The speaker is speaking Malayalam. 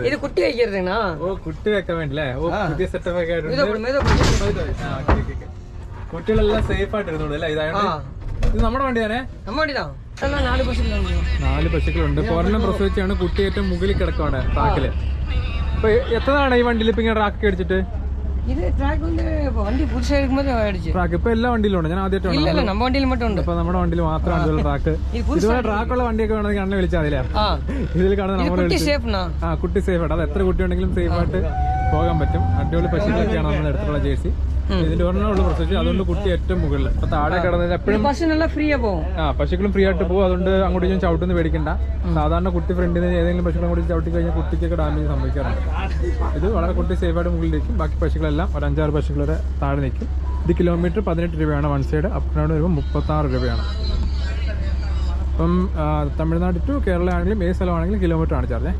ഇത് കുട്ടി വയ്ക്കുന്നതാ. ഓ കുട്ടി വെക്കാൻ വേണ്ടില്ലേ? ഓ പുതിയ സെറ്റപ്പ് ഒക്കെ ആയിട്ടുണ്ട്. കുട്ടികളെല്ലാം സേഫ് ആയിട്ട് ഇരുന്നോളൂ അല്ലേ? ഇത് നമ്മുടെ വണ്ടിയാണേ. നമ്മുടെ വണ്ടിതാ. 4 പശുക്കളുണ്ട്. ഒരെണ്ണം പ്രസവിച്ചാണ്. കുട്ടി ഏറ്റവും മുകളിൽ കിടക്കുവാണ് ട്രാക്കില്. ഇപ്പൊ എത്രയാണ് ഈ വണ്ടിയിൽ ഇപ്പൊ ഇങ്ങനെ ട്രാക്ക് അടിച്ചിട്ട്? ട്രാക്ക് ഇപ്പൊ എല്ലാ വണ്ടിയിലും ഉണ്ട്. ഞാൻ ആദ്യമായിട്ടാണ് നമ്മുടെ വണ്ടിയിൽ മാത്രമാണ് ട്രാക്ക്. ഇതുപോലെ ട്രാക്കുള്ള വണ്ടിയൊക്കെ വേണമെങ്കിൽ അണ്ണ വിളിച്ചാൽ മതില്ലേ? ഇതിൽ കാണുന്ന നമ്മുടെ കുട്ടി സേഫ് ആയിട്ട്. അത് എത്ര കുട്ടി ഉണ്ടെങ്കിലും സേഫ് ആയിട്ട് പോകാൻ പറ്റും. അടിപൊളി പശുക്കളൊക്കെയാണ് നമ്മൾ എടുത്തുള്ള ജേഴ്സി. ഇതിന്റെ ഒരെണ്ണമുള്ള പ്രസവിച്ചു. അതുകൊണ്ട് കുട്ടി ഏറ്റവും മുകളിൽ. അപ്പൊ താഴെ കിടന്നത് എപ്പോഴും പശുക്കളും ഫ്രീ ആയിട്ട് പോകും. അതുകൊണ്ട് അങ്ങോട്ട് ഞാൻ ചവിട്ടുന്ന് പേടിക്കണ്ട. സാധാരണ കുട്ടി ഫ്രണ്ടിൽ നിന്ന് ഏതെങ്കിലും പശുക്കളും കൂടി ചവിട്ടി കഴിഞ്ഞാൽ കുട്ടിക്കൊക്കെ ഡാമേജ് സംഭവിക്കാറുണ്ട്. ഇത് വളരെ കുട്ടി സേഫായിട്ട് മുകളിലേക്കും. ബാക്കി പശുക്കളെല്ലാം ഒരു 5-6 പശുക്കൾ വരെ താഴെ നിൽക്കും. ഇത് കിലോമീറ്റർ 18 രൂപയാണ് one side. Up and down വരുമ്പോൾ 36 രൂപയാണ്. അപ്പം തമിഴ്നാട് ടു കേരള ആണെങ്കിലും ഏത് സ്ഥലമാണെങ്കിലും കിലോമീറ്റർ ആണ് ചാർജ്.